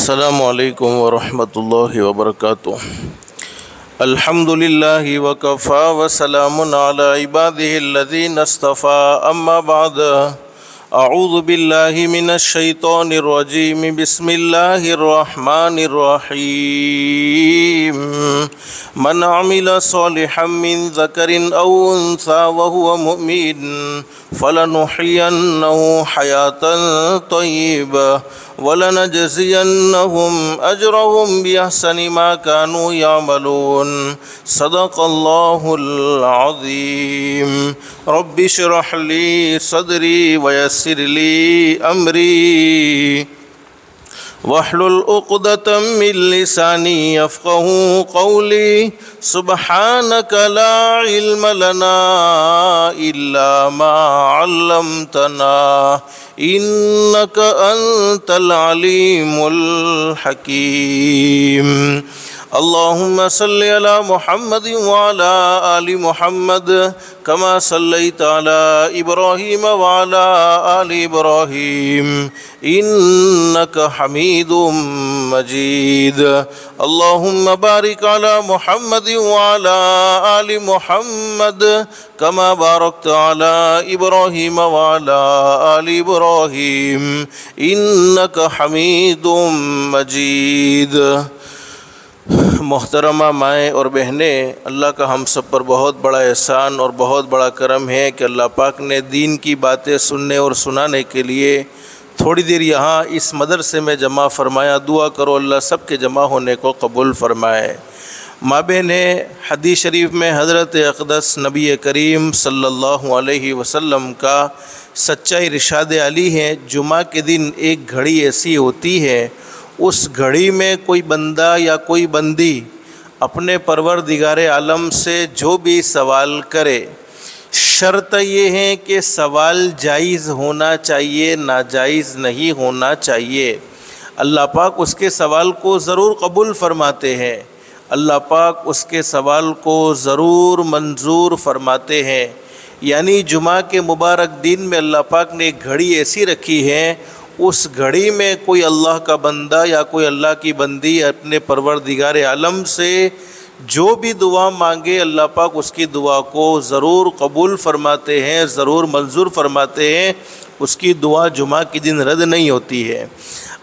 السلام علیکم ورحمۃ اللہ وبرکاتہ۔ الحمد للہ وکفی وسلام علی عبادہ الذین اصطفی، اما بعد، اعوذ باللہ من الشیطان الرجیم، بسم اللہ الرحمن الرحیم۔ من عمل صالحا من ذکر او انثی وهو مؤمن فلنحینہ حیاۃ طیبہ وَلَنَجْزِيَنَّهُمْ أَجْرَهُمْ بِأَحْسَنِ مَا كَانُوا يَعْمَلُونَ۔ صدق اللہ العظیم۔ رب اشرح لی صدری ویسر لی امری واحلل عقدۃ من لسانی یفقہوا قولی۔ سبحانک لا علم لنا الا ما علمتنا انک انت العلیم الحکیم۔ اللہم صلی علی محمد وعلی آل محمد کما صلیت علی ابراہیم وعلی آل ابراہیم انک حمید مجید۔ اللہم بارک علی محمد وعلی آل محمد کما بارکت علی ابراہیم وعلی آل ابراہیم انک حمید مجید۔ محترمہ مائیں اور بہنیں، اللہ کا ہم سب پر بہت بڑا احسان اور بہت بڑا کرم ہے کہ اللہ پاک نے دین کی باتیں سننے اور سنانے کے لیے تھوڑی دیر یہاں اس مدرسے میں جمع فرمایا۔ دعا کرو اللہ سب کے جمع ہونے کو قبول فرمائے۔ ماں بہنیں، حدیث شریف میں حضرت اقدس نبی کریم صلی اللہ علیہ وسلم کا سچا ارشاد علی ہے، جمعہ کے دن ایک گھڑی ایسی ہوتی ہے، اس گھڑی میں کوئی بندہ یا کوئی بندی اپنے پروردگار عالم سے جو بھی سوال کرے، شرط یہ ہے کہ سوال جائز ہونا چاہیے، ناجائز نہیں ہونا چاہیے۔ اللہ پاک اس کے سوال کو ضرور قبول فرماتے ہیں، اللہ پاک اس کے سوال کو ضرور منظور فرماتے ہیں۔ یعنی جمعہ کے مبارک دن میں اللہ پاک نے ایک گھڑی ایسی رکھی ہے، اس گھڑی میں کوئی اللہ کا بندہ یا کوئی اللہ کی بندی اپنے پروردگار عالم سے جو بھی دعا مانگے، اللہ پاک اس کی دعا کو ضرور قبول فرماتے ہیں، ضرور منظور فرماتے ہیں۔ اس کی دعا جمعہ کے دن رد نہیں ہوتی ہے۔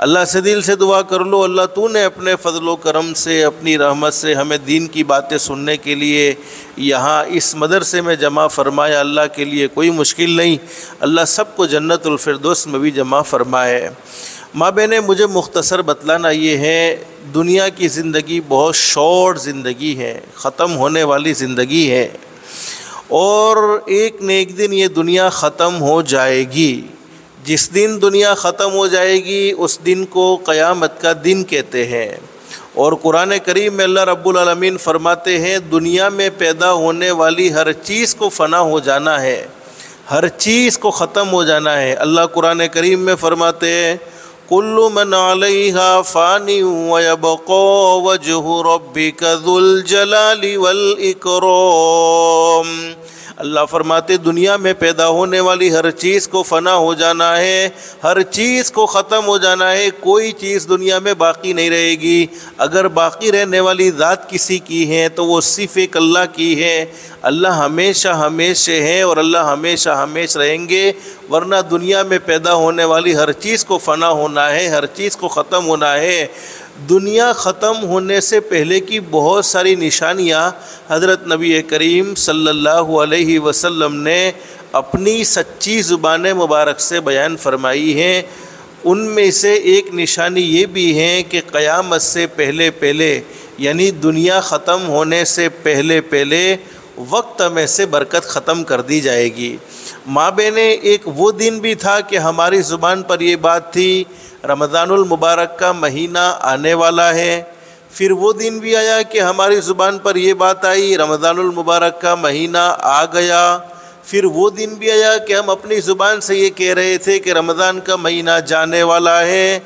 اللہ سے دل سے دعا کر لو، اللہ تو نے اپنے فضل و کرم سے، اپنی رحمت سے ہمیں دین کی باتیں سننے کے لیے یہاں اس مدرسے میں جمع فرمایا۔ اللہ کے لیے کوئی مشکل نہیں، اللہ سب کو جنت الفردوس میں بھی جمع فرمائے۔ ماں بہنیں، مجھے مختصر بتلانا یہ ہے، دنیا کی زندگی بہت شارٹ زندگی ہے، ختم ہونے والی زندگی ہے، اور ایک نہ ایک دن یہ دنیا ختم ہو جائے گی۔ جس دن دنیا ختم ہو جائے گی اس دن کو قیامت کا دن کہتے ہیں۔ اور قرآن کریم میں اللہ رب العالمین فرماتے ہیں، دنیا میں پیدا ہونے والی ہر چیز کو فنا ہو جانا ہے، ہر چیز کو ختم ہو جانا ہے۔ اللہ قرآن کریم میں فرماتے ہیں، کل من علیہا فانی ویبقا وجہ ربک ذو الجلال والاکرام۔ اللہ فرماتے دنیا میں پیدا ہونے والی ہر چیز کو فنا ہو جانا ہے، ہر چیز کو ختم ہو جانا ہے، کوئی چیز دنیا میں باقی نہیں رہے گی۔ اگر باقی رہنے والی ذات کسی کی ہے تو وہ صرف ایک اللہ کی ہے۔ اللہ ہمیشہ ہمیشہ ہے اور اللہ ہمیشہ ہمیشہ رہیں گے، ورنہ دنیا میں پیدا ہونے والی ہر چیز کو فنا ہونا ہے، ہر چیز کو ختم ہونا ہے۔ دنیا ختم ہونے سے پہلے کی بہت ساری نشانیاں حضرت نبی کریم صلی اللہ علیہ وسلم نے اپنی سچی زبان مبارک سے بیان فرمائی ہیں۔ ان میں سے ایک نشانی یہ بھی ہے کہ قیامت سے پہلے یعنی دنیا ختم ہونے سے پہلے وقت میں سے برکت ختم کر دی جائے گی۔ ماں بہنیں، ایک وہ دن بھی تھا کہ ہماری زبان پر یہ بات تھی، رمضان المبارک کا مہینہ آنے والا ہے۔ پھر وہ دن بھی آیا کہ ہماری زبان پر یہ بات آئی، رمضان المبارک کا مہینہ آ گیا۔ پھر وہ دن بھی آیا کہ ہم اپنی زبان سے یہ کہہ رہے تھے کہ رمضان کا مہینہ جانے والا ہے۔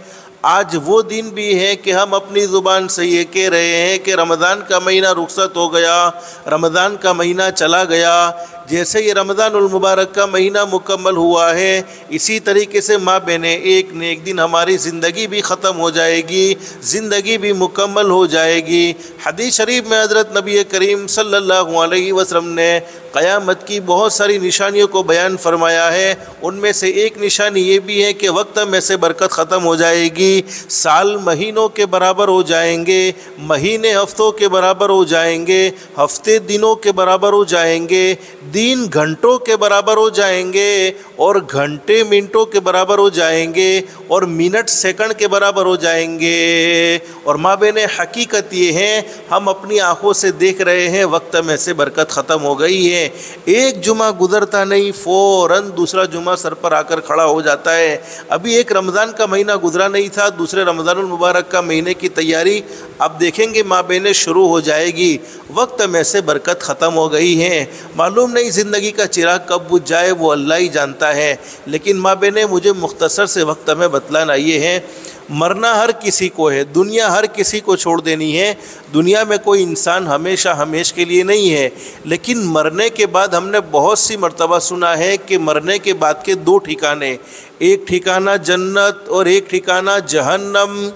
آج وہ دن بھی ہے کہ ہم اپنی زبان سے یہ کہہ رہے ہیں کہ رمضان کا مہینہ رخصت ہو گیا، رمضان کا مہینہ چلا گیا۔ جیسے یہ رمضان المبارک کا مہینہ مکمل ہوا ہے، اسی طریقے سے ماں بہنیں ایک نہ ایک دن ہماری زندگی بھی ختم ہو جائے گی، زندگی بھی مکمل ہو جائے گی۔ حدیث شریف میں حضرت نبی کریم صلی اللہ علیہ وسلم نے قیامت کی بہت ساری نشانیوں کو بیان فرمایا ہے۔ ان میں سے ایک نشانی یہ بھی ہے کہ وقت میں سے برکت ختم ہو جائے گی، سال مہینوں کے برابر ہو جائیں گے، مہینے ہفتوں کے برابر ہو جائیں گے، ہفتے دنوں کے برابر ہو جائیں گے، دن گھنٹوں کے برابر ہو جائیں گے، اور گھنٹے منٹوں کے برابر ہو جائیں گے، اور منٹ سیکنڈ کے برابر ہو جائیں گے۔ اور ماں بہن حقیقت یہ ہے، ہم اپنی آنکھوں سے دیکھ رہے ہیں وقت میں سے برکت ختم ہو گئی ہے۔ ایک جمعہ گزرتا نہیں، فوراً دوسرا جمعہ سر پر آ کر کھڑا ہو جاتا ہے۔ ابھی ایک رمضان کا مہینہ گزرا نہیں تھا، دوسرے رمضان المبارک کا مہینے کی تیاری اب دیکھیں گے ماں بہنیں شروع ہو جائے گی۔ وقت میں سے برکت ختم ہو گئی ہے، معلوم نہیں زندگی کا چراغ کب بجھ جائے، وہ اللہ ہی جانتا ہے۔ لیکن ماں بہنیں مجھے مختصر سے وقت میں بتلانا یہ ہے، مرنا ہر کسی کو ہے، دنیا ہر کسی کو چھوڑ دینی ہے، دنیا میں کوئی انسان ہمیشہ ہمیشہ کے لیے نہیں ہے۔ لیکن مرنے کے بعد ہم نے بہت سی مرتبہ سنا ہے کہ مرنے کے بعد کے دو ٹھکانے، ایک ٹھکانہ جنت اور ایک ٹھکانہ جہنم۔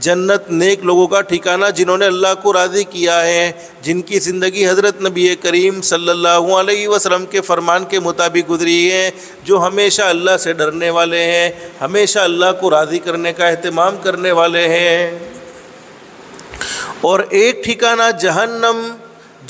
جنت نیک لوگوں کا ٹھکانہ جنہوں نے اللہ کو راضی کیا ہے، جن کی زندگی حضرت نبی کریم صلی اللہ علیہ وسلم کے فرمان کے مطابق گزری ہے، جو ہمیشہ اللہ سے ڈرنے والے ہیں، ہمیشہ اللہ کو راضی کرنے کا اہتمام کرنے والے ہیں۔ اور ایک ٹھکانہ جہنم،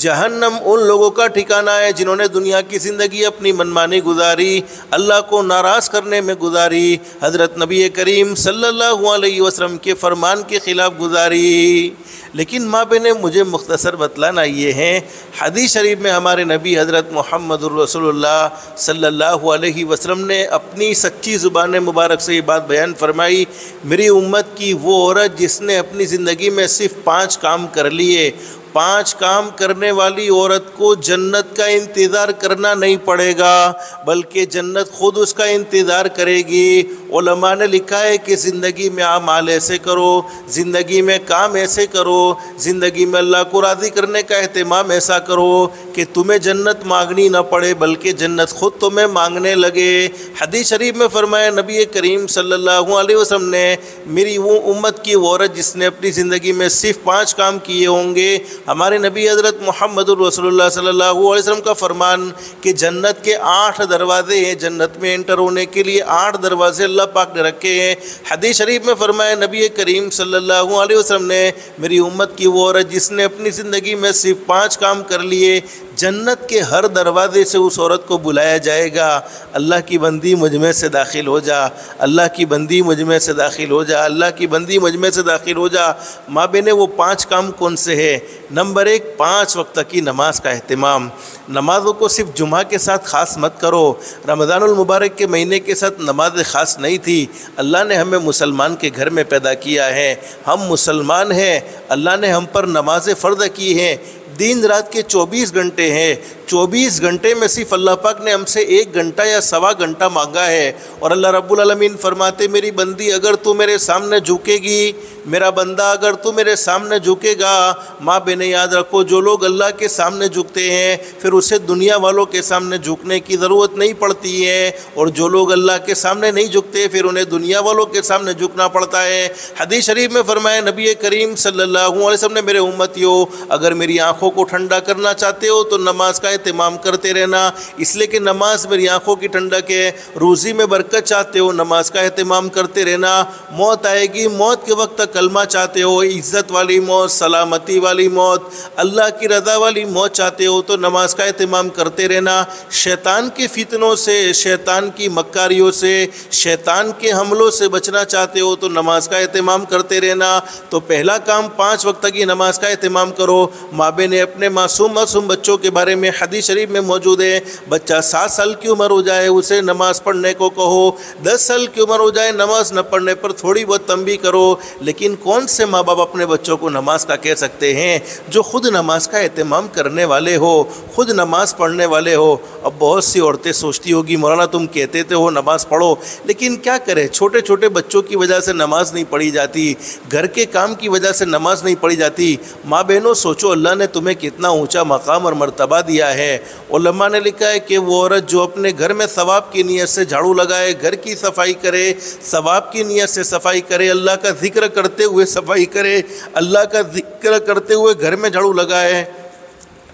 جہنم ان لوگوں کا ٹھکانہ ہے جنہوں نے دنیا کی زندگی اپنی منمانی گزاری، اللہ کو ناراض کرنے میں گزاری، حضرت نبی کریم صلی اللہ علیہ وسلم کے فرمان کے خلاف گزاری۔ لیکن ماں بہنیں مجھے مختصر بتلانا یہ ہے، حدیث شریف میں ہمارے نبی حضرت محمد الرسول اللہ صلی اللہ علیہ وسلم نے اپنی سچی زبان مبارک سے یہ بات بیان فرمائی، میری امت کی وہ عورت جس نے اپنی زندگی میں صرف 5 کام کر لیے، 5 کام کرنے والی عورت کو جنت کا انتظار کرنا نہیں پڑے گا، بلکہ جنت خود اس کا انتظار کرے گی۔ علماء نے لکھا ہے کہ زندگی میں اعمال ایسے کرو، زندگی میں کام ایسے کرو، زندگی میں اللہ کو راضی کرنے کا اہتمام ایسا کرو کہ تمہیں جنت مانگنی نہ پڑے بلکہ جنت خود تمہیں مانگنے لگے۔ حدیث شریف میں فرمایا نبی کریم صلی اللہ علیہ وسلم نے، میری وہ امت کی وہ عورت جس نے اپنی زندگی میں صرف 5 کام کیے ہوں گے۔ ہمارے نبی حضرت محمد الرسول اللہ صلی اللہ علیہ وسلم کا فرمان کہ جنت کے 8 دروازے ہیں، جنت میں انٹر ہونے کے لیے 8 دروازے اللہ پاک نے رکھے ہیں۔ حدیث شریف میں فرمایا نبی کریم صلی اللہ علیہ وسلم نے، میری امت کی وہ عورت جس نے اپنی زندگی میں صرف 5 کام کر لیے، جنت کے ہر دروازے سے اس عورت کو بلایا جائے گا، اللہ کی بندی مجھ میں سے داخل ہو جا، اللہ کی بندی مجھ میں سے داخل ہو جا، اللہ کی بندی مجھ میں سے داخل ہو جا۔ ماں بہنیں وہ 5 کام کون سے ہے؟ نمبر 1، 5 وقت کی نماز کا اہتمام۔ نمازوں کو صرف جمعہ کے ساتھ خاص مت کرو، رمضان المبارک کے مہینے کے ساتھ نماز خاص نہیں تھی، اللہ نے ہمیں مسلمان کے گھر میں پیدا کیا ہے، ہم مسلمان ہیں، اللہ نے ہم پر نماز فرض کی ہیں۔ دن رات کے 24 گھنٹے ہیں، 24 گھنٹے میں صرف اللہ پاک نے ہم سے 1 گھنٹہ یا سوا گھنٹہ مانگا ہے، اور اللہ رب العالمین فرماتے میری بندی اگر تو میرے سامنے جھکے گی، میرا بندہ اگر تو میرے سامنے جھکے گا۔ ماں بہنیں یاد رکھو، جو لوگ اللہ کے سامنے جھکتے ہیں پھر اسے دنیا والوں کے سامنے جھکنے کی ضرورت نہیں پڑتی ہے، اور جو لوگ اللہ کے سامنے نہیں جھکتے پھر انہیں دنیا والوں کے سامنے جھکنا پڑتا ہے۔ حدیث شریف میں فرمایا نبی کریم صلی اللہ علیہ وسلم نے، میرے امتیو اگر میری آنکھوں کو ٹھنڈا کرنا چاہتے ہو تو نماز کا اہتمام کرتے رہنا، اس لیے کہ نماز میری آنکھوں کی ٹھنڈک ہے۔ روزی میں برکت چاہتے ہو، نماز کا اہتمام کرتے رہنا۔ موت آئے گی، موت کے وقت تک کلمہ چاہتے ہو، عزت والی موت، سلامتی والی موت، اللہ کی رضا والی موت چاہتے ہو تو نماز کا اہتمام کرتے رہنا۔ شیطان کے فتنوں سے، شیطان کی مکاریوں سے، شیطان کے حملوں سے بچنا چاہتے ہو تو نماز کا اہتمام کرتے رہنا۔ تو پہلا کام 5 وقت کی نماز کا اہتمام کرو۔ ماں بہنیں اپنے معصوم بچوں کے بارے میں حدیث شریف میں موجود ہے، بچہ 7 سال کی عمر ہو جائے اسے نماز پڑھنے کو کہو، 10 سال کی عمر ہو جائے نماز نہ پڑھنے پر تھوڑی بہت تنبیہ کرو۔ لیکن کون سے ماں باپ اپنے بچوں کو نماز کا کہہ سکتے ہیں جو خود نماز کا اہتمام کرنے والے ہو، خود نماز پڑھنے والے ہو؟ اب بہت سی عورتیں سوچتی ہوگی مولانا تم کہتے تھے ہو نماز پڑھو، لیکن کیا کرے، چھوٹے چھوٹے بچوں کی وجہ سے نماز نہیں پڑھی جاتی، گھر کے کام کی وجہ سے نماز نہیں پڑھی جاتی۔ ماں بہنوں سوچو، اللہ نے تمہیں تمہیں کتنا اونچا مقام اور مرتبہ دیا ہے۔ علماء نے لکھا ہے کہ وہ عورت جو اپنے گھر میں ثواب کی نیت سے جھاڑو لگائے، گھر کی صفائی کرے، ثواب کی نیت سے صفائی کرے، اللہ کا ذکر کرتے ہوئے صفائی کرے، اللہ کا ذکر کرتے ہوئے گھر میں جھاڑو لگائے،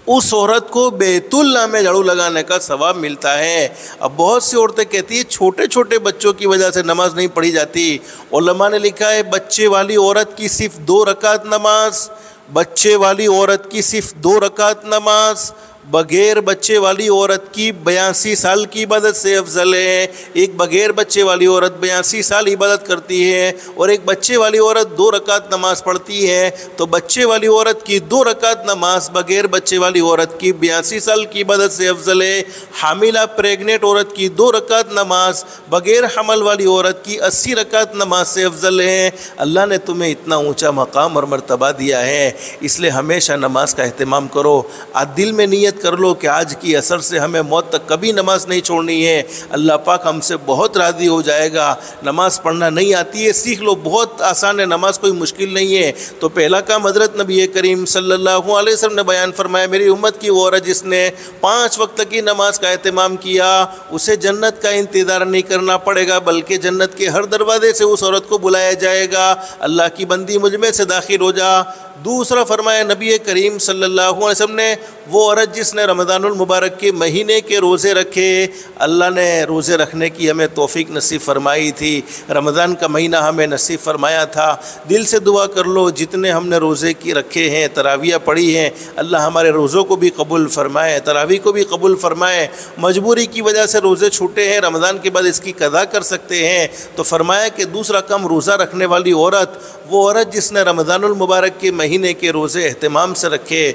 اس عورت کو بیت اللہ میں جھاڑو لگانے کا ثواب ملتا ہے۔ اب بہت سی عورتیں کہتی ہیں چھوٹے چھوٹے بچوں کی وجہ سے نماز نہیں پڑھی جاتی۔ علماء نے لکھا ہے بچے والی عورت کی صرف 2 رکعت نماز، بچے والی عورت کی صرف 2 رکعت نماز بغیر بچے والی عورت کی 82 سال کی عبادت سے افضل ہے۔ ایک بغیر بچے والی عورت 82 سال عبادت کرتی ہے اور ایک بچے والی عورت 2 رکعت نماز پڑھتی ہے، تو بچے والی عورت کی 2 رکعت نماز بغیر بچے والی عورت کی 82 سال کی عبادت سے افضل ہے۔ حاملہ پریگننٹ عورت کی 2 رکعت نماز بغیر حمل والی عورت کی 80 رکعت نماز سے افضل ہے۔ اللہ نے تمہیں اتنا اونچا مقام اور مرتبہ دیا ہے، اس لیے ہمیشہ نماز کا اہتمام کرو۔ آج دل میں نیت کر لو کہ آج کی اثر سے ہمیں موت تک کبھی نماز نہیں چھوڑنی ہے، اللہ پاک ہم سے بہت راضی ہو جائے گا۔ نماز پڑھنا نہیں آتی ہے سیکھ لو، بہت آسان ہے، نماز کوئی مشکل نہیں ہے۔ تو پہلا کام حضرت نبی کریم صلی اللہ علیہ وسلم نے بیان فرمایا، میری امت کی وہ عورت جس نے 5 وقت کی نماز کا اہتمام کیا اسے جنت کا انتظار نہیں کرنا پڑے گا، بلکہ جنت کے ہر دروازے سے اس عورت کو بلایا جائے گا، اللہ کی بندی مجھ میں سے داخل ہو جا۔ دوسرا فرمایا نبی کریم صلی اللہ علیہ وسلم نے، وہ عورت جس نے رمضان المبارک کے مہینے کے روزے رکھے، اللہ نے روزے رکھنے کی ہمیں توفیق نصیب فرمائی تھی، رمضان کا مہینہ ہمیں نصیب فرمایا تھا۔ دل سے دعا کر لو جتنے ہم نے روزے کی رکھے ہیں، تراویح پڑھی ہیں، اللہ ہمارے روزوں کو بھی قبول فرمائے، تراویح کو بھی قبول فرمائے۔ مجبوری کی وجہ سے روزے چھوٹے ہیں، رمضان کے بعد اس کی قضا کر سکتے ہیں، تو فرمایا کہ دوسرا کم روزہ رکھنے والی عورت، وہ عورت جس نے رمضان المبارک کے مہینے کے روزے اہتمام سے رکھے،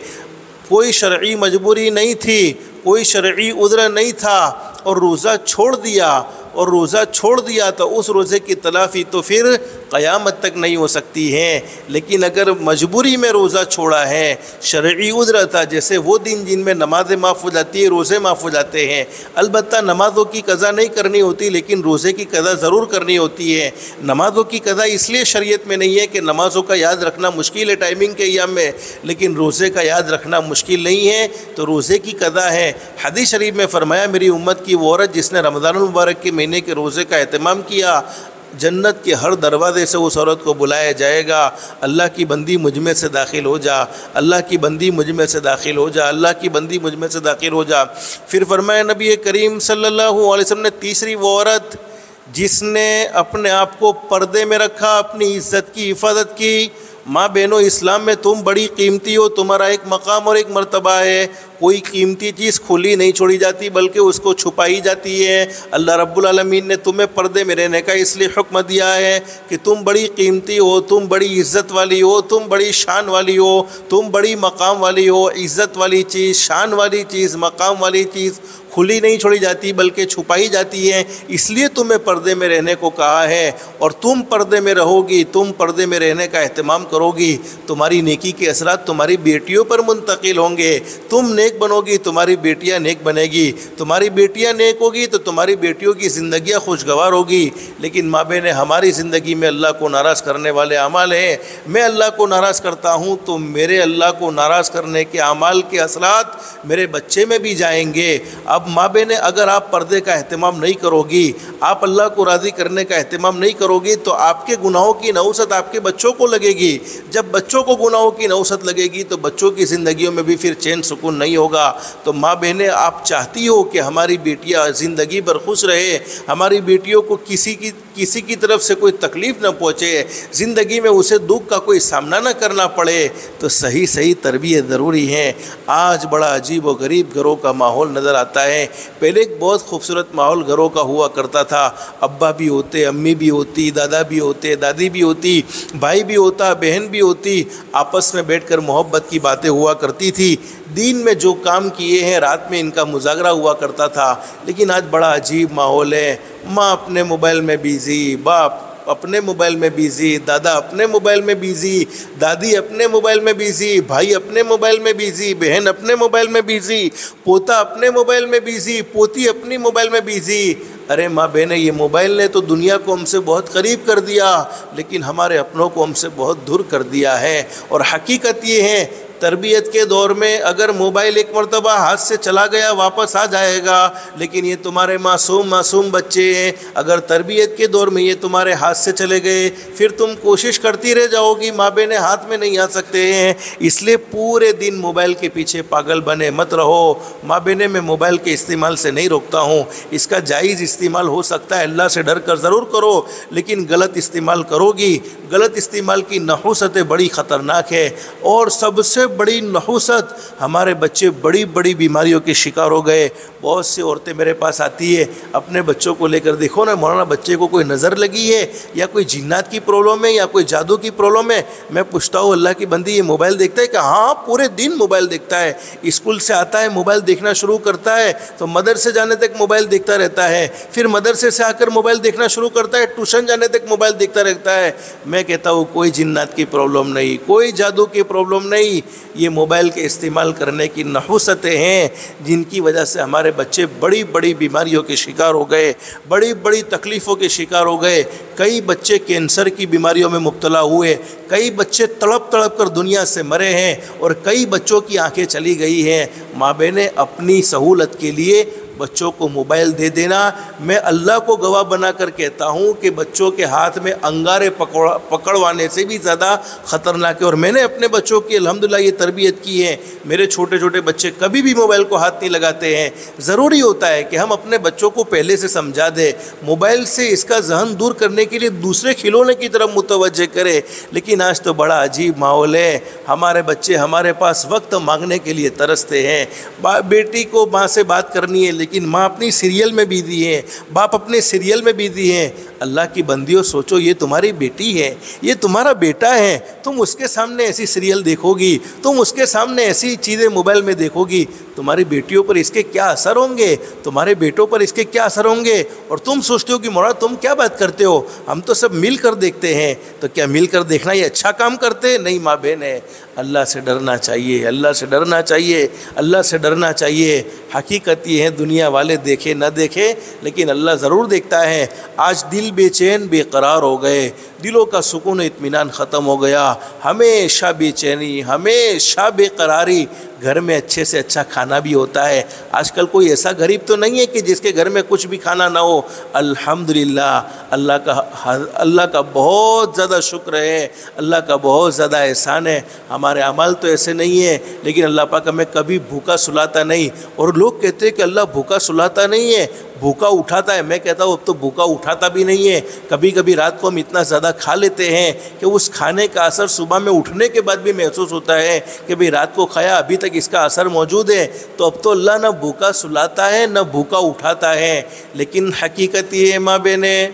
کوئی شرعی مجبوری نہیں تھی، کوئی شرعی عذر نہیں تھا، اور روزہ چھوڑ دیا تو اس روزے کی تلافی تو پھر قیامت تک نہیں ہو سکتی ہے۔ لیکن اگر مجبوری میں روزہ چھوڑا ہے، شرعی عذر تھا، جیسے وہ دن جن میں نمازیں معاف ہو جاتی ہیں، روزے معاف ہو جاتے ہیں، البتہ نمازوں کی قضا نہیں کرنی ہوتی، لیکن روزے کی قضا ضرور کرنی ہوتی ہے۔ نمازوں کی قضا اس لیے شریعت میں نہیں ہے کہ نمازوں کا یاد رکھنا مشکل ہے ٹائمنگ کے ایام میں، لیکن روزے کا یاد رکھنا مشکل نہیں ہے، تو روزے کی قضا ہے۔ حدیث شریف میں فرمایا، میری امت کی وہ عورت جس نے رمضان المبارک کے مہینے کے روزے کا اہتمام کیا، جنت کے ہر دروازے سے اس عورت کو بلایا جائے گا، اللہ کی بندی مجھ میں سے داخل ہو جا، اللہ کی بندی مجھ میں سے داخل ہو جا، اللہ کی بندی مجھ میں سے داخل ہو جا۔ پھر فرمایا نبی کریم صلی اللہ علیہ وسلم نے، تیسری وہ عورت جس نے اپنے آپ کو پردے میں رکھا، اپنی عزت کی حفاظت کی۔ ماں بہنوں، اسلام میں تم بڑی قیمتی ہو، تمہارا ایک مقام اور ایک مرتبہ ہے، کوئی قیمتی چیز کھلی نہیں چھوڑی جاتی بلکہ اس کو چھپائی جاتی ہے۔ اللہ رب العالمین نے تمہیں پردے میں رہنے کا اس لیے حکم دیا ہے کہ تم بڑی قیمتی ہو، تم بڑی عزت والی ہو، تم بڑی شان والی ہو، تم بڑی مقام والی ہو۔ عزت والی چیز، شان والی چیز، مقام والی چیز کھلی نہیں چھوڑی جاتی بلکہ چھپائی جاتی ہے، اس لیے تمہیں پردے میں رہنے کو کہا ہے۔ اور تم پردے میں رہو گی، تم پردے میں رہنے کا اہتمام کرو گی، تمہاری نیکی کے اثرات تمہاری بیٹیوں پر منتقل ہوں گے۔ تم نیک بنو گی، تمہاری بیٹیاں نیک بنے گی، تمہاری بیٹیاں نیک ہوگی تو تمہاری بیٹیوں کی زندگیاں خوشگوار ہوگی۔ لیکن ماں بہنیں، ہماری زندگی میں اللہ کو ناراض کرنے والے اعمال ہیں۔ میں اللہ کو ناراض کرتا ہوں تو میرے اللہ کو ناراض کرنے کے اعمال کے اثرات میرے بچے میں بھی جائیں گے۔ اب ماں بہنیں، اگر آپ پردے کا اہتمام نہیں کرو گی، آپ اللہ کو راضی کرنے کا اہتمام نہیں کرو گی، تو آپ کے گناہوں کی نحوست آپ کے بچوں کو لگے گی۔ جب بچوں کو گناہوں کی نحوست لگے گی تو بچوں کی زندگیوں میں بھی پھر چین سکون نہیں ہوگا۔ تو ماں بہنیں، آپ چاہتی ہو کہ ہماری بیٹیاں زندگی بھر خوش رہے، ہماری بیٹیوں کو کسی کی طرف سے کوئی تکلیف نہ پہنچے، زندگی میں اسے دکھ کا کوئی سامنا نہ کرنا پڑے، تو صحیح تربیت ضروری ہے۔ آج بڑا عجیب و غریب گھروں کا ماحول نظر آتا ہے۔ پہلے ایک بہت خوبصورت ماحول گھروں کا ہوا کرتا تھا، ابا بھی ہوتے، امی بھی ہوتی، دادا بھی ہوتے، دادی بھی ہوتی، بھائی بھی ہوتا، بہن بھی ہوتی، آپس میں بیٹھ کر محبت کی باتیں ہوا کرتی تھی، دین میں جو کام کیے ہیں رات میں ان کا مذاکرہ ہوا کرتا تھا۔ لیکن آج بڑا عجیب ماحول ہے، ماں اپنے موبائل میں بیزی، باپ اپنے موبائل میں بیزی، دادا اپنے موبائل میں بیزی، دادی اپنے موبائل میں بیزی، بھائی اپنے موبائل میں بیزی، بہن اپنے موبائل میں بیزی، پوتا اپنے موبائل میں بیزی، پوتی اپنی موبائل میں بیزی۔ ارے ماں بہنیں، یہ موبائل نے تو دنیا کو ہم سے بہت قریب کر دیا، لیکن ہمارے اپنوں کو ہم سے بہت دور کر دیا ہے۔ اور حقیقت یہ ہے تربیت کے دور میں اگر موبائل ایک مرتبہ ہاتھ سے چلا گیا واپس آ جائے گا، لیکن یہ تمہارے معصوم بچے ہیں، اگر تربیت کے دور میں یہ تمہارے ہاتھ سے چلے گئے پھر تم کوشش کرتی رہ جاؤ گی، ماں بہنیں ہاتھ میں نہیں آ سکتے ہیں۔ اس لیے پورے دن موبائل کے پیچھے پاگل بنے مت رہو۔ ماں بہنیں میں موبائل کے استعمال سے نہیں روکتا ہوں، اس کا جائز استعمال ہو سکتا ہے، اللہ سے ڈر کر ضرور کرو، لیکن غلط استعمال کرو گی، غلط استعمال کی نحوست بڑی خطرناک ہے۔ اور سب سے بڑی نحوست، ہمارے بچے بڑی بڑی بیماریوں کے شکار ہو گئے۔ بہت سی عورتیں میرے پاس آتی ہے اپنے بچوں کو لے کر، دیکھو نا مولانا بچے کو کوئی نظر لگی ہے یا کوئی جنات کی پرابلم ہے یا کوئی جادو کی پرابلم ہے۔ میں پوچھتا ہوں اللہ کی بندی یہ موبائل دیکھتا ہے کہ ہاں پورے دن موبائل دیکھتا ہے، اسکول سے آتا ہے موبائل دیکھنا شروع کرتا ہے تو مدرسے جانے تک موبائل دیکھتا رہتا ہے، پھر مدرسے سے آ کر موبائل دیکھنا شروع کرتا ہے، ٹیوشن جانے تک موبائل دیکھتا رہتا ہے۔ میں کہتا ہوں کوئی جنات کی پرابلم نہیں، کوئی جادو کی پرابلم نہیں، یہ موبائل کے استعمال کرنے کی نحوستیں ہیں جن کی وجہ سے ہمارے بچے بڑی بڑی بیماریوں کے شکار ہو گئے، بڑی بڑی تکلیفوں کے شکار ہو گئے۔ کئی بچے کینسر کی بیماریوں میں مبتلا ہوئے، کئی بچے تڑپ تڑپ کر دنیا سے مرے ہیں، اور کئی بچوں کی آنکھیں چلی گئی ہیں۔ ماں بہنیں اپنی سہولت کے لیے بچوں کو موبائل دے دینا، میں اللہ کو گواہ بنا کر کہتا ہوں کہ بچوں کے ہاتھ میں انگارے پکڑوانے سے بھی زیادہ خطرناک ہے۔ اور میں نے اپنے بچوں کی الحمدللہ یہ تربیت کی ہے، میرے چھوٹے چھوٹے بچے کبھی بھی موبائل کو ہاتھ نہیں لگاتے ہیں۔ ضروری ہوتا ہے کہ ہم اپنے بچوں کو پہلے سے سمجھا دیں، موبائل سے اس کا ذہن دور کرنے کے لیے دوسرے کھلونے کی طرف متوجہ کرے۔ لیکن آج تو بڑا عجیب ماحول ہے، ہمارے بچے ہمارے پاس وقت مانگنے کے لیے ترستے ہیں۔ بیٹی کو ماں سے بات کرنی ہے لیکن ماں اپنی سیریل میں بزی ہے، باپ اپنے سیریل میں بزی ہیں۔ اللہ کی بندیوں سوچو، یہ تمہاری بیٹی ہے، یہ تمہارا بیٹا ہے، تم اس کے سامنے ایسی سیریل دیکھو گی، تم اس کے سامنے ایسی چیزیں موبائل میں دیکھو گی، تمہاری بیٹیوں پر اس کے کیا اثر ہوں گے، تمہارے بیٹوں پر اس کے کیا اثر ہوں گے۔ اور تم سوچتے ہو کہ مولانا تم کیا بات کرتے ہو، ہم تو سب مل کر دیکھتے ہیں۔ تو کیا مل کر دیکھنا یہ اچھا کام کرتے؟ نہیں ماں بہن ہے، اللہ سے ڈرنا چاہیے، اللہ سے ڈرنا چاہیے، اللہ سے ڈرنا چاہیے۔ حقیقت یہ ہے دنیا والے دیکھے نہ دیکھے لیکن اللہ ضرور دیکھتا ہے۔ آج دل بے چین بے قرار ہو گئے، دلوں کا سکون و اطمینان ختم ہو گیا، ہمیشہ بے چینی، ہمیشہ بے قراری۔ گھر میں اچھے سے اچھا کھانا بھی ہوتا ہے، آج کل کوئی ایسا غریب تو نہیں ہے کہ جس کے گھر میں کچھ بھی کھانا نہ ہو۔ الحمدللہ، اللہ کا بہت زیادہ شکر ہے، اللہ کا بہت زیادہ احسان ہے۔ ہمارے اعمال تو ایسے نہیں ہیں لیکن اللہ پاک ہمیں کبھی بھوکا سلاتا نہیں۔ اور لوگ کہتے ہیں کہ اللہ بھوکا سلاتا نہیں ہے، بھوکا اٹھاتا ہے۔ میں کہتا ہوں اب تو بھوکا اٹھاتا بھی نہیں ہے، کبھی کبھی رات کو ہم اتنا زیادہ کھا لیتے ہیں کہ اس کھانے کا اثر صبح میں اٹھنے کے بعد بھی محسوس ہوتا ہے کہ بھئی رات کو کھایا، ابھی تک اس کا اثر موجود ہے۔ تو اب تو اللہ نہ بھوکا سلاتا ہے نہ بھوکا اٹھاتا ہے۔ لیکن حقیقت یہ ہے ماں بہنیں،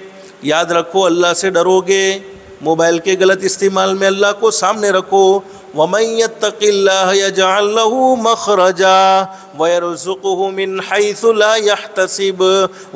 یاد رکھو اللہ سے ڈرو گے، موبائل کے غلط استعمال میں اللہ کو سامنے رکھو۔ وَمَن يَتَّقِ اللَّهَ يَجْعَل لَّهُ مَخْرَجًا وَيَرْزُقْهُ مِنْ حَيْثُ لَا يَحْتَسِبُ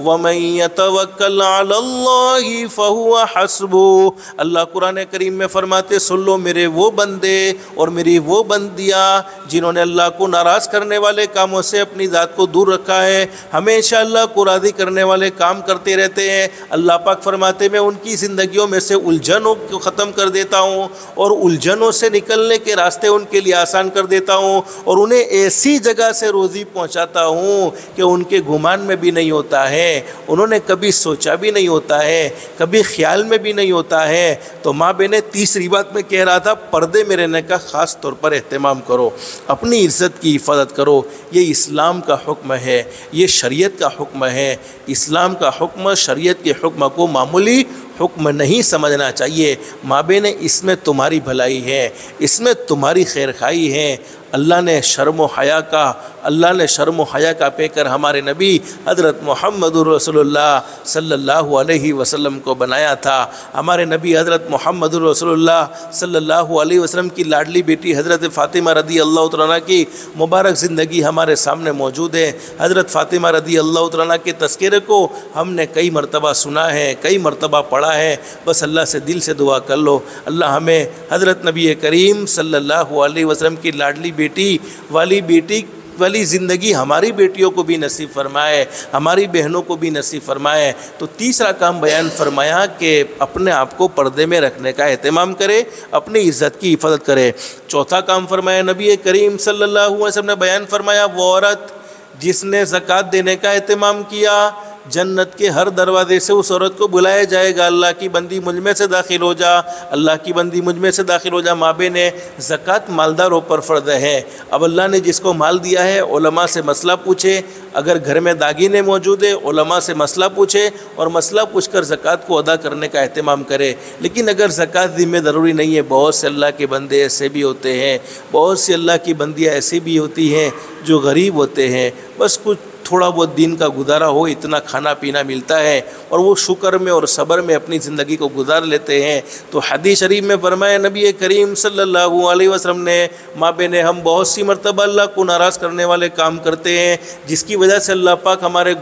وَمَن يَتَوَكَّلْ عَلَى اللَّهِ فَهُوَ حَسْبُهُ۔ اللہ قرآن کریم میں فرماتے، سن لو میرے وہ بندے اور میری وہ بندیاں جنہوں نے اللہ کو ناراض کرنے والے کاموں سے اپنی ذات کو دور رکھا ہے، ہمیشہ اللہ کو راضی کرنے والے کام کرتے رہتے ہیں۔ اللہ پاک فرماتے میں ان کی زندگیوں میں سے الجھنوں کو ختم کر دیتا ہوں اور الجھنوں سے نکلنے کے راستے ان کے لیے آسان کر دیتا ہوں، اور انہیں ایسی جگہ سے روزی پہنچاتا ہوں کہ ان کے گمان میں بھی نہیں ہوتا ہے، انہوں نے کبھی سوچا بھی نہیں ہوتا ہے، کبھی خیال میں بھی نہیں ہوتا ہے۔ تو ماں بہنیں تیسری بات میں کہہ رہا تھا، پردے میں رہنے کا خاص طور پر اہتمام کرو، اپنی عزت کی حفاظت کرو۔ یہ اسلام کا حکم ہے، یہ شریعت کا حکم ہے۔ اسلام کا حکم شریعت کے حکم کو معمولی حکم نہیں سمجھنا چاہیے۔ ماں بہنیں اس میں تمہاری بھلائی ہے، اس میں تمہاری خیر خواہی ہے۔ اللہ نے شرم و حیا کا پیکر ہمارے نبی حضرت محمد رسول اللہ صلی اللہ علیہ وسلم کو بنایا تھا۔ ہمارے نبی حضرت محمد رسول اللہ صلی اللہ علیہ وسلم کی لاڈلی بیٹی حضرت فاطمہ رضی اللہ تعالیٰ عنہ کی مبارک زندگی ہمارے سامنے موجود ہے۔ حضرت فاطمہ رضی اللہ تعالیٰ عنہ کے تذکرے کو ہم نے کئی مرتبہ سنا ہے، کئی مرتبہ پڑھا ہے۔ بس اللہ سے دل سے دعا کر لو، اللہ ہمیں حضرت نبی کریم صلی اللہ علیہ وسلم کی لاڈلی بیٹی والی بیٹی والی زندگی ہماری بیٹیوں کو بھی نصیب فرمائے، ہماری بہنوں کو بھی نصیب فرمائے۔ تو تیسرا کام بیان فرمایا کہ اپنے آپ کو پردے میں رکھنے کا اہتمام کرے، اپنی عزت کی حفاظت کرے۔ چوتھا کام فرمایا نبی کریم صلی اللہ علیہ وسلم نے بیان فرمایا، وہ عورت جس نے زکوٰۃ دینے کا اہتمام کیا، جنت کے ہر دروازے سے اس عورت کو بلایا جائے گا، اللہ کی بندی مجھ میں سے داخل ہو جا، اللہ کی بندی مجھ میں سے داخل ہو جا۔ مابین زکوٰۃ مالداروں پر فرض ہے۔ اب اللہ نے جس کو مال دیا ہے علماء سے مسئلہ پوچھے، اگر گھر میں داگینے موجود ہیں علماء سے مسئلہ پوچھے اور مسئلہ پوچھ کر زکوٰۃ کو ادا کرنے کا اہتمام کرے۔ لیکن اگر زکوٰۃ ذمہ ضروری نہیں ہے، بہت سے اللہ کے بندے ایسے بھی ہوتے ہیں، بہت سی اللہ کی بندیاں ایسی بھی ہوتی ہیں جو غریب ہوتے ہیں، بس کچھ تھوڑا بہت دین کا گزارا ہو، اتنا کھانا پینا ملتا ہے اور وہ شکر میں اور صبر میں اپنی زندگی کو گزار لیتے ہیں۔ تو حدیث شریف میں فرمایا نبی کریم صلی اللہ علیہ وسلم نے، ماں بہنیں ہم بہت سی مرتبہ اللہ کو ناراض کرنے والے کام کرتے ہیں جس کی وجہ سے اللہ پاک ہمارے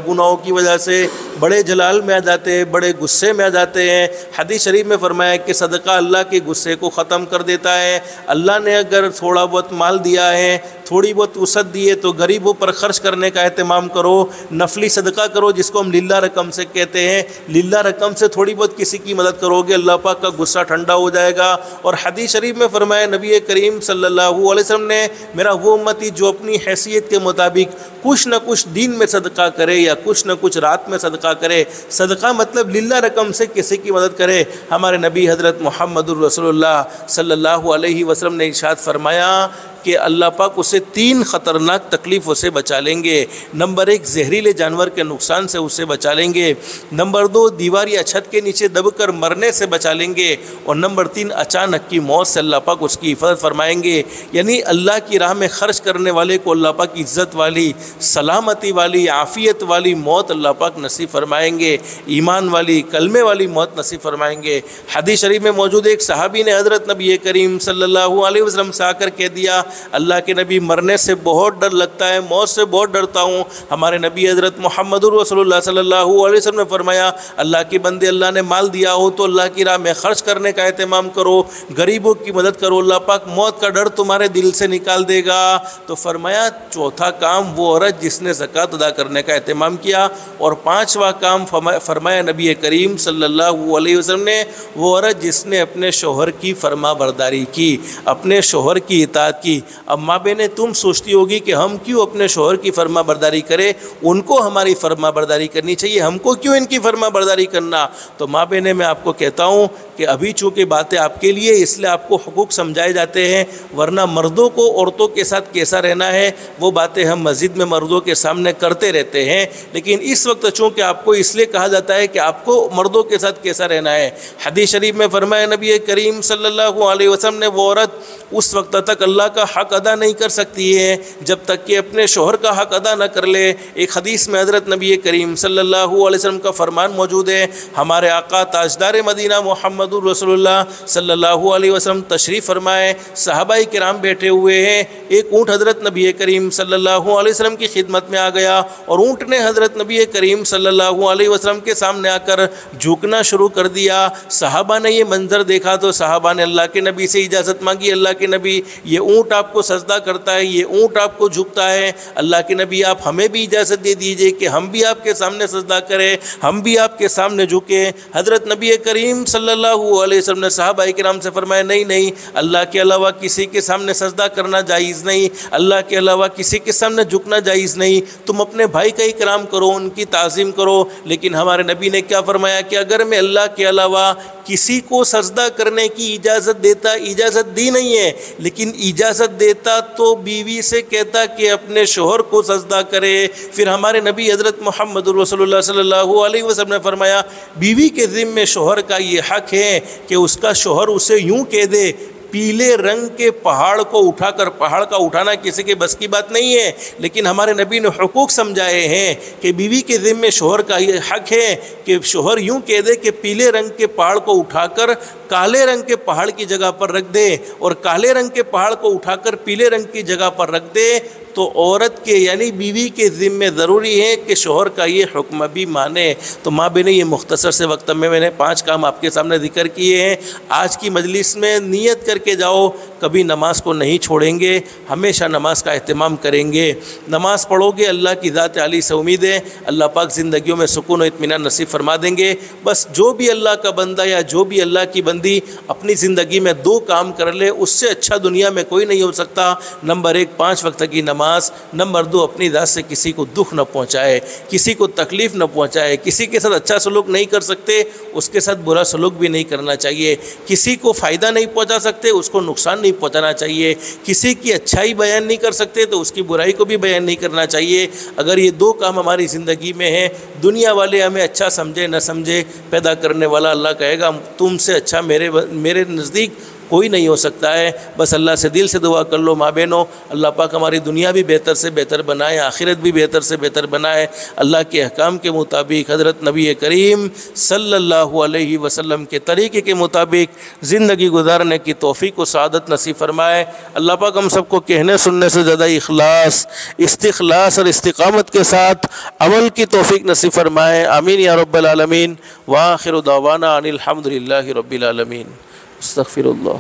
گناہوں کی وجہ سے بڑے جلال میں آ جاتے ہیں، بڑے غصے میں آ جاتے ہیں۔ حدیث شریف میں فرمایا کہ صدقہ اللہ کے غصے کو ختم کر دیتا ہے۔ اللہ نے اگر تھوڑا بہت مال دیا ہے، تھوڑی بہت وسعت دی ہے تو غریبوں پر خرچ کرنے کا اہتمام کرو، نفلی صدقہ کرو جس کو ہم للہ رقم سے کہتے ہیں۔ للہ رقم سے تھوڑی بہت کسی کی مدد کرو گے، اللہ پاک کا غصہ ٹھنڈا ہو جائے گا۔ اور حدیث شریف میں فرمایا نبی کریم صلی اللہ علیہ وسلم نے، میرا وہ امتی جو اپنی حیثیت کے مطابق کچھ نہ کچھ دین میں صدقہ کرے یا کچھ نہ کچھ رات میں صدقہ کرے، صدقہ مطلب للہ رقم سے کسی کی مدد کرے۔ ہمارے نبی حضرت محمد الرسول اللہ صلی اللہ علیہ وسلم نے ارشاد فرمایا کہ اللہ پاک اسے 3 خطرناک تکلیفوں سے بچا لیں گے۔ نمبر 1 زہریلے جانور کے نقصان سے اسے بچا لیں گے، نمبر 2 دیوار یا چھت کے نیچے دب کر مرنے سے بچا لیں گے، اور نمبر 3 اچانک کی موت سے اللہ پاک اس کی حفاظت فرمائیں گے۔ یعنی اللہ کی راہ میں خرچ کرنے والے کو اللہ پاک عزت والی، سلامتی والی، عافیت والی موت اللہ پاک نصیب فرمائیں گے، ایمان والی، کلمے والی موت نصیب فرمائیں گے۔ حدیث شریف میں موجود ایک صحابی نے حضرت نبی کریم صلی اللہ علیہ وسلم سے آ کر کہہ دیا، اللہ کے نبی مرنے سے بہت ڈر لگتا ہے، موت سے بہت ڈرتا ہوں۔ ہمارے نبی حضرت محمد رسول اللہ صلی اللہ علیہ وسلم نے فرمایا، اللہ کے بندے اللہ نے مال دیا ہو تو اللہ کی راہ میں خرچ کرنے کا اہتمام کرو، غریبوں کی مدد کرو، اللہ پاک موت کا ڈر تمہارے دل سے نکال دے گا۔ تو فرمایا چوتھا کام وہ عورت جس نے زکوٰۃ ادا کرنے کا اہتمام کیا، اور 5واں کام فرمایا نبی کریم صلی اللہ علیہ وسلم نے، وہ عورت جس نے اپنے شوہر کی فرما برداری کی، اپنے شوہر کی اطاعت کی۔ اب ماں بہنیں تم سوچتی ہوگی کہ ہم کیوں اپنے شوہر کی فرما برداری کریں، ان کو ہماری فرما برداری کرنی چاہیے، ہم کو کیوں ان کی فرما برداری کرنا؟ تو ماں بہنیں میں آپ کو کہتا ہوں کہ ابھی چونکہ باتیں آپ کے لیے اس لیے آپ کو حقوق سمجھائے جاتے ہیں، ورنہ مردوں کو عورتوں کے ساتھ کیسا رہنا ہے وہ باتیں ہم مسجد میں مردوں کے سامنے کرتے رہتے ہیں، لیکن اس وقت چونکہ آپ کو اس لیے کہا جاتا ہے کہ آپ کو مردوں کے ساتھ کیسا رہنا ہے۔ حدیث شریف میں فرمایا نبی کریم صلی اللہ علیہ وسلم نے، وہ عورت اس وقت تک اللہ کا حق ادا نہیں کر سکتی ہے جب تک کہ اپنے شوہر کا حق ادا نہ کر لے۔ ایک حدیث میں حضرت نبی کریم صلی اللہ علیہ وسلم کا فرمان موجود ہے، ہمارے آقا تاجدار مدینہ محمد رسول اللہ صلی اللہ علیہ وسلم تشریف فرمائے، صحابہ کرام بیٹھے ہوئے ہیں، ایک اونٹ حضرت نبی کریم صلی اللہ علیہ وسلم کی خدمت میں آ گیا اور اونٹ نے حضرت نبی کریم صلی اللہ علیہ وسلم کے سامنے آ کر جھکنا شروع کر دیا۔ صحابہ نے یہ منظر دیکھا تو صحابہ نے اللہ کے نبی سے اجازت مانگی، اللہ کے نبی یہ اونٹ آپ کو سجدہ کرتا ہے، یہ اونٹ آپ کو جھکتا ہے، اللہ کے نبی آپ ہمیں بھی اجازت دے دیجئے کہ ہم بھی آپ کے سامنے سجدہ کریں، ہم بھی آپ کے سامنے جھکیں۔ حضرت نبی کریم صلی اللہ علیہ وسلم نے صحابہ کرام سے فرمایا، نہیں نہیں، اللہ کے علاوہ کسی کے سامنے سجدہ کرنا جائز نہیں، اللہ کے علاوہ کسی کے سامنے جھکنا جائز نہیں، تم اپنے بھائی کا اکرام کرو، ان کی تعظیم کرو۔ لیکن ہمارے نبی نے کیا فرمایا کہ اگر میں اللہ کے علاوہ کسی کو سجدہ کرنے کی اجازت دیتا، اجازت دی نہیں ہے لیکن اجازت دیتا تو بیوی سے کہتا کہ اپنے شوہر کو سجدہ کرے۔ پھر ہمارے نبی حضرت محمد رسول اللہ صلی اللہ علیہ وسلم نے فرمایا، بیوی کے ذمے شوہر کا یہ حق ہے کہ اس کا شوہر اسے یوں کہہ دے، پیلے رنگ کے پہاڑ کو اٹھا کر، پہاڑ کا اٹھانا کسی کے بس کی بات نہیں ہے، لیکن ہمارے نبی نے حقوق سمجھائے ہیں کہ بیوی کے ذمے شوہر کا یہ حق ہے کہ شوہر یوں کہہ دے کہ پیلے رنگ کے پہاڑ کو اٹھا کر کالے رنگ کے پہاڑ کی جگہ پر رکھ دے، اور کالے رنگ کے پہاڑ کو اٹھا کر پیلے رنگ کی جگہ پر رکھ دے، تو عورت کے یعنی بیوی کے ذمے ضروری ہے کہ شوہر کا یہ حکم بھی مانے۔ تو ماں بہنیں یہ مختصر سے وقت میں نے 5 کام آپ کے سامنے ذکر کیے ہیں۔ آج کی مجلس میں نیت کر کے جاؤ، کبھی نماز کو نہیں چھوڑیں گے، ہمیشہ نماز کا اہتمام کریں گے۔ نماز پڑھو گے، اللہ کی ذات عالی سے امید ہے اللہ پاک زندگیوں میں سکون و اطمینان نصیب فرما دیں گے۔ بس جو بھی اللہ کا بندہ یا جو بھی اللہ کی بندی اپنی زندگی میں 2 کام کر لے، اس سے اچھا دنیا میں کوئی نہیں ہو سکتا۔ نمبر 1 5 وقت کی نماز، نمبر 2 اپنی ذات سے کسی کو دکھ نہ پہنچائے، کسی کو تکلیف نہ پہنچائے، کسی کے ساتھ اچھا سلوک نہیں کر سکتے اس کے ساتھ برا سلوک بھی نہیں کرنا چاہیے، کسی کو فائدہ نہیں پہنچا سکتے اس کو نقصان نہیں پہنچانا چاہیے، کسی کی اچھائی بیان نہیں کر سکتے تو اس کی برائی کو بھی بیان نہیں کرنا چاہیے۔ اگر یہ 2 کام ہماری زندگی میں ہیں، دنیا والے ہمیں اچھا سمجھے نہ سمجھے، پیدا کرنے والا اللہ کہے گا تم سے اچھا میرے نزدیک کوئی نہیں ہو سکتا ہے۔ بس اللہ سے دل سے دعا کر لو ماں بہنوں، اللہ پاک ہماری دنیا بھی بہتر سے بہتر بنائے، آخرت بھی بہتر سے بہتر بنائے، اللہ کے احکام کے مطابق حضرت نبی کریم صلی اللہ علیہ وسلم کے طریقے کے مطابق زندگی گزارنے کی توفیق و سعادت نصیب فرمائے۔ اللہ پاک ہم سب کو کہنے سننے سے زیادہ اخلاص، استخلاص اور استقامت کے ساتھ عمل کی توفیق نصیب فرمائے، آمین یا رب العالمین۔ وآخر دعوانا ان الحمد للہ رب العالمین۔ استغفر اللہ۔